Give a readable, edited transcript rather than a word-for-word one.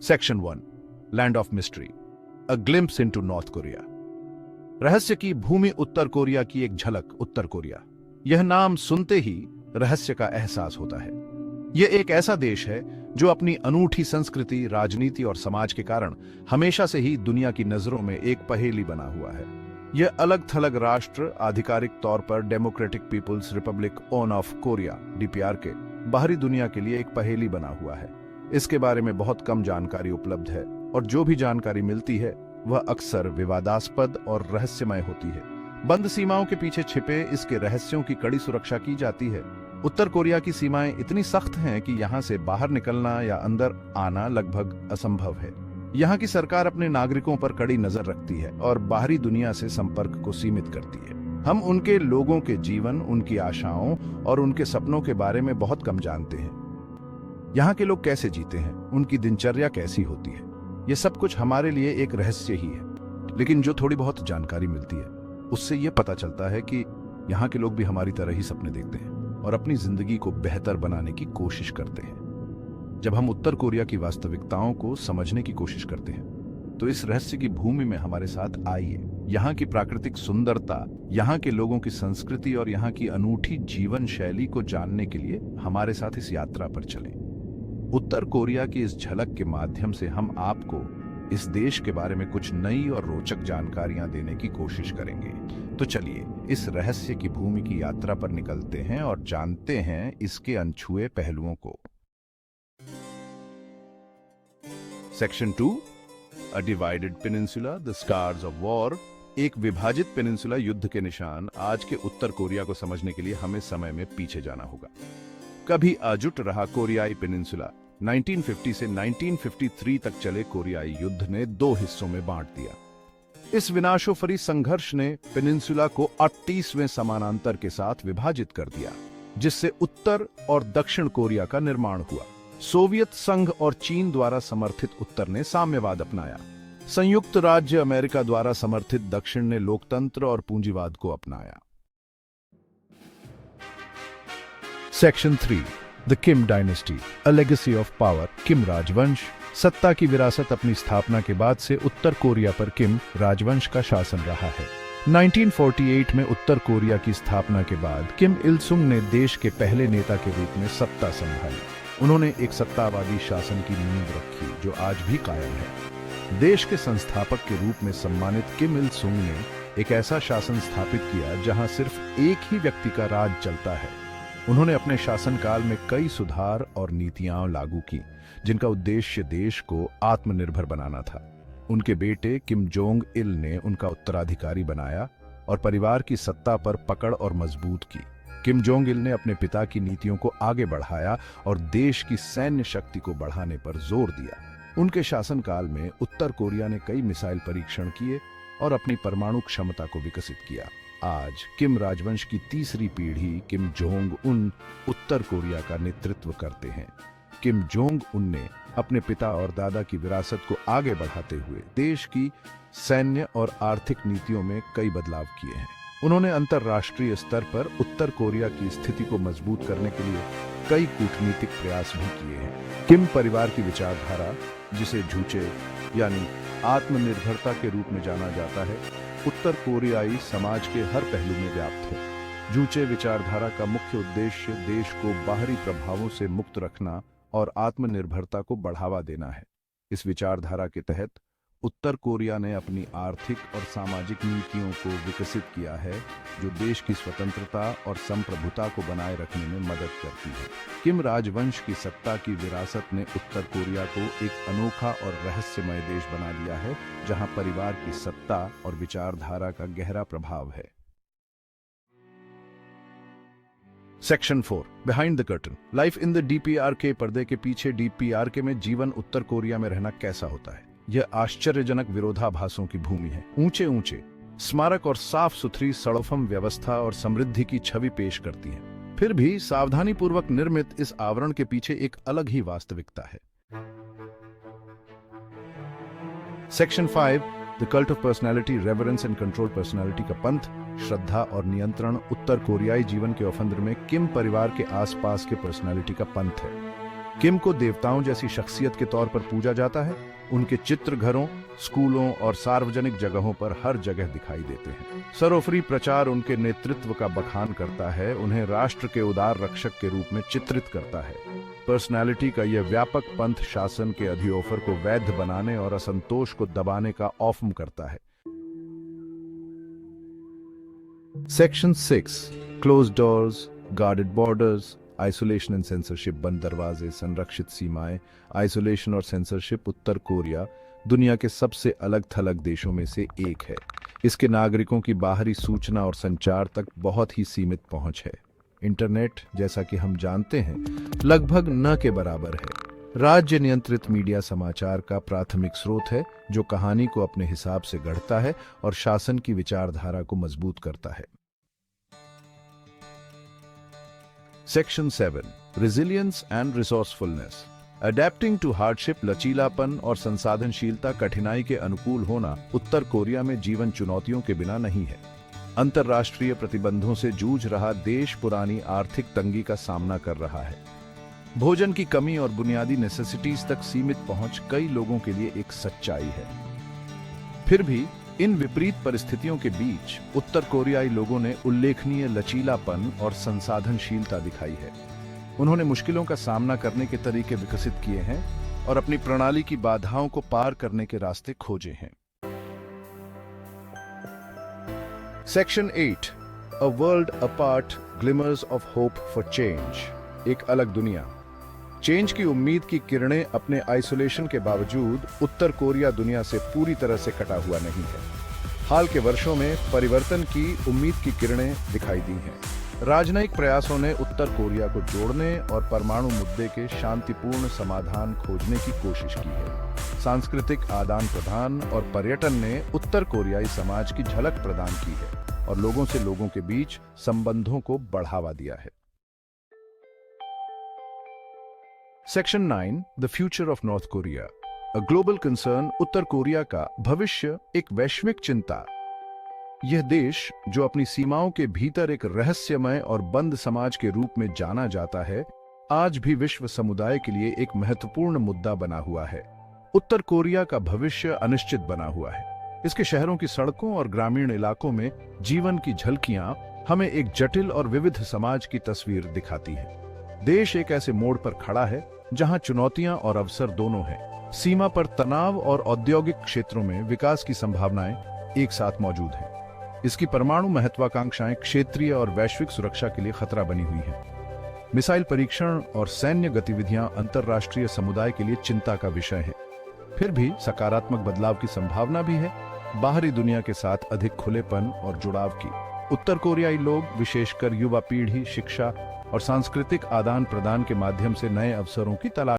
Section 1 land of mystery, a glimpse into north Korea. रहस्य की भूमि उत्तर Korea की एक झलक। उत्तर कोरिया, यह नाम सुनते ही रहस्य का एहसास होता है। यह एक ऐसा देश है जो अपनी अनूठी संस्कृति, राजनीति और समाज के कारण हमेशा से ही दुनिया की नजरों में एक पहेली बना हुआ है। यह अलग थलग राष्ट्र, आधिकारिक तौर पर Democratic People's Republic of Korea DPRK, बाहरी दुनिया के लिए एक पहेली बना हुआ है। इसके बारे में बहुत कम जानकारी उपलब्ध है और जो भी जानकारी मिलती है वह अक्सर विवादास्पद और रहस्यमय होती है। बंद सीमाओं के पीछे छिपे इसके रहस्यों की कड़ी सुरक्षा की जाती है। उत्तर कोरिया की सीमाएं इतनी सख्त हैं कि यहां से बाहर निकलना या अंदर आना लगभग असंभव है। यहां की सरकार अपने नागरिकों पर कड़ी नजर रखती है और बाहरी दुनिया से संपर्क को सीमित करती है। हम उनके लोगों के जीवन, उनकी आशाओं और उनके सपनों के बारे में बहुत कम जानते हैं। यहाँ के लोग कैसे जीते हैं, उनकी दिनचर्या कैसी होती है, यह सब कुछ हमारे लिए एक रहस्य ही है। लेकिन जो थोड़ी बहुत जानकारी मिलती है उससे यह पता चलता है कि यहाँ के लोग भी हमारी तरह ही सपने देखते हैं और अपनी जिंदगी को बेहतर बनाने की कोशिश करते हैं। जब हम उत्तर कोरिया की वास्तविकताओं को समझने की कोशिश करते हैं तो इस रहस्य की भूमि में हमारे साथ आइए। यहाँ की प्राकृतिक सुंदरता, यहाँ के लोगों की संस्कृति और यहाँ की अनूठी जीवन शैली को जानने के लिए हमारे साथ इस यात्रा पर चलें। उत्तर कोरिया की इस झलक के माध्यम से हम आपको इस देश के बारे में कुछ नई और रोचक जानकारियां देने की कोशिश करेंगे। तो चलिए इस रहस्य की भूमि की यात्रा पर निकलते हैं और जानते हैं इसके अनछुए पहलुओं को। Section 2, a divided peninsula, the scars of war. एक विभाजित पेनिनसुला, युद्ध के निशान। आज के उत्तर कोरिया को समझने के लिए हमें समय में पीछे जाना होगा। कभी अजुट रहा कोरियाई पेनिनसुला। 1950 से 1953 तक चले कोरियाई युद्ध ने 2 हिस्सों में बांट दिया। इस विनाशोपरी संघर्ष ने पेनिनसुला को 38वें समानांतर के साथ विभाजित कर दिया, जिससे उत्तर और दक्षिण कोरिया का निर्माण हुआ। सोवियत संघ और चीन द्वारा समर्थित उत्तर ने साम्यवाद अपनाया। संयुक्त राज्य अमेरिका द्वारा समर्थित दक्षिण ने लोकतंत्र और पूंजीवाद को अपनाया। Section 3, the Kim dynasty, a legacy of power. Kim राजवंश। सत्ता की विरासत। अपनी स्थापना के बाद से उत्तर कोरिया पर किम राजवंश का शासन रहा है। 1948 में उत्तर कोरिया की स्थापना के बाद किम इल सुंग ने देश के पहले नेता के रूप में सत्ता संभाली। उन्होंने एक सत्तावादी शासन की नींव रखी जो आज भी कायम है। देश के संस्थापक के रूप में सम्मानित किम इल सुंग ने एक ऐसा शासन स्थापित किया जहां सिर्फ एक ही व्यक्ति का राज चलता है। उन्होंने अपने शासनकाल में कई सुधार और नीतियां लागू की जिनका उद्देश्य देश को आत्मनिर्भर बनाना था। उनके बेटे किम जोंग इल ने उनका उत्तराधिकारी बनाया और परिवार की सत्ता पर पकड़ और मजबूत की। किम जोंग इल ने अपने पिता की नीतियों को आगे बढ़ाया और देश की सैन्य शक्ति को बढ़ाने पर जोर दिया। उनके शासनकाल में उत्तर कोरिया ने कई मिसाइल परीक्षण किए और अपनी परमाणु क्षमता को विकसित किया। आज किम राजवंश की तीसरी पीढ़ी किम जोंग उन उत्तर कोरिया का नेतृत्व करते हैं। किम जोंग उन ने अपने पिता और दादा की विरासत को आगे बढ़ाते हुए देश की सैन्य और आर्थिक नीतियों में कई बदलाव किए हैं। उन्होंने अंतर्राष्ट्रीय स्तर पर उत्तर कोरिया की स्थिति को मजबूत करने के लिए कई कूटनीतिक प्रयास भी किए हैं। किम परिवार की विचारधारा, जिसे जूचे यानी आत्मनिर्भरता के रूप में जाना जाता है, उत्तर कोरियाई समाज के हर पहलू में व्याप्त है। जूचे विचारधारा का मुख्य उद्देश्य देश को बाहरी प्रभावों से मुक्त रखना और आत्मनिर्भरता को बढ़ावा देना है। इस विचारधारा के तहत उत्तर कोरिया ने अपनी आर्थिक और सामाजिक नीतियों को विकसित किया है जो देश की स्वतंत्रता और संप्रभुता को बनाए रखने में मदद करती है। किम राजवंश की सत्ता की विरासत ने उत्तर कोरिया को एक अनोखा और रहस्यमय देश बना दिया है जहां परिवार की सत्ता और विचारधारा का गहरा प्रभाव है। Section 4, behind the curtain, life in the DPRK. पर्दे के पीछे डीपीआरके में जीवन। उत्तर कोरिया में रहना कैसा होता है? यह आश्चर्यजनक विरोधाभासों की भूमि है। ऊंचे ऊंचे स्मारक और साफ सुथरी सड़फम व्यवस्था और समृद्धि की छवि पेश करती है। फिर भी सावधानीपूर्वक निर्मित इस आवरण के पीछे एक अलग ही वास्तविकता है। Section 5, the cult of personality, reverence and control. Personality का पंथ, श्रद्धा और नियंत्रण। उत्तर कोरियाई जीवन के अफंद्र में किम परिवार के आसपास के पर्सनैलिटी का पंथ है। किम को देवताओं जैसी शख्सियत के तौर पर पूजा जाता है। उनके चित्र घरों, स्कूलों और सार्वजनिक जगहों पर हर जगह दिखाई देते हैं। सर्वोपरि प्रचार उनके नेतृत्व का बखान करता है, उन्हें राष्ट्र के उदार रक्षक के रूप में चित्रित करता है। पर्सनालिटी का यह व्यापक पंथ शासन के अधिओफर को वैध बनाने और असंतोष को दबाने का औफम करता है। Section 6 close doors, guarded borders, isolation and censorship, बंद दरवाजे, संरक्षित सीमाएं। आइसोलेशन और सेंसरशिप उत्तर कोरिया दुनिया के सबसे अलग थलग देशों में से एक है। इसके नागरिकों की बाहरी सूचना और संचार तक बहुत ही सीमित पहुंच है। इंटरनेट, जैसा कि हम जानते हैं, लगभग न के बराबर है। राज्य नियंत्रित मीडिया समाचार का प्राथमिक स्रोत है, जो कहानी को अपने हिसाब से गढ़ता है और शासन की विचारधारा को मजबूत करता है। Section 7 resilience and resourcefulness, adapting to hardship, लचीलापन और संसाधनशीलता। कठिनाई के अनुकूल होना उत्तर कोरिया में जीवन चुनौतियों के बिना नहीं है। अंतर्राष्ट्रीय प्रतिबंधों से जूझ रहा देश पुरानी आर्थिक तंगी का सामना कर रहा है। भोजन की कमी और बुनियादी नेसेसिटीज तक सीमित पहुंच कई लोगों के लिए एक सच्चाई है। फिर भी इन विपरीत परिस्थितियों के बीच उत्तर कोरियाई लोगों ने उल्लेखनीय लचीलापन और संसाधनशीलता दिखाई है। उन्होंने मुश्किलों का सामना करने के तरीके विकसित किए हैं और अपनी प्रणाली की बाधाओं को पार करने के रास्ते खोजे हैं। Section 8 a world apart, glimmers of hope for change, एक अलग दुनिया। चेंज की उम्मीद की किरणें अपने आइसोलेशन के बावजूद उत्तर कोरिया दुनिया से पूरी तरह से कटा हुआ नहीं है। हाल के वर्षों में परिवर्तन की उम्मीद की किरणें दिखाई दी हैं। राजनयिक प्रयासों ने उत्तर कोरिया को जोड़ने और परमाणु मुद्दे के शांतिपूर्ण समाधान खोजने की कोशिश की है। सांस्कृतिक आदान प्रदान और पर्यटन ने उत्तर कोरियाई समाज की झलक प्रदान की है और लोगों से लोगों के बीच संबंधों को बढ़ावा दिया है। Section 9 the future of north Korea, a global concern. Uttar Korea का भविष्य एक वैश्विक चिंता। यह देश, जो अपनी सीमाओं के भीतर एक रहस्यमय और बंद समाज के रूप में जाना जाता है, आज भी विश्व समुदाय के लिए एक महत्वपूर्ण मुद्दा बना हुआ है। उत्तर कोरिया का भविष्य अनिश्चित बना हुआ है। इसके शहरों की सड़कों और ग्रामीण इलाकों में जीवन की झलकियां हमें एक जटिल और विविध समाज की तस्वीर दिखाती हैं। देश एक ऐसे मोड़ पर खड़ा है जहां चुनौतियां और अवसर दोनों हैं। सीमा पर तनाव और औद्योगिक क्षेत्रों में विकास की संभावनाएं एक साथ मौजूद हैं। इसकी परमाणु महत्वाकांक्षाएं क्षेत्रीय और वैश्विक सुरक्षा के लिए खतरा बनी हुई हैं। मिसाइल परीक्षण और सैन्य गतिविधियां अंतर्राष्ट्रीय समुदाय के लिए चिंता का विषय है। फिर भी सकारात्मक बदलाव की संभावना भी है, बाहरी दुनिया के साथ अधिक खुलेपन और जुड़ाव की। उत्तर कोरियाई लोग, विशेषकर युवा पीढ़ी, शिक्षा और सांस्कृतिक आदान प्रदान के माध्यम से नए अवसरों की तलाश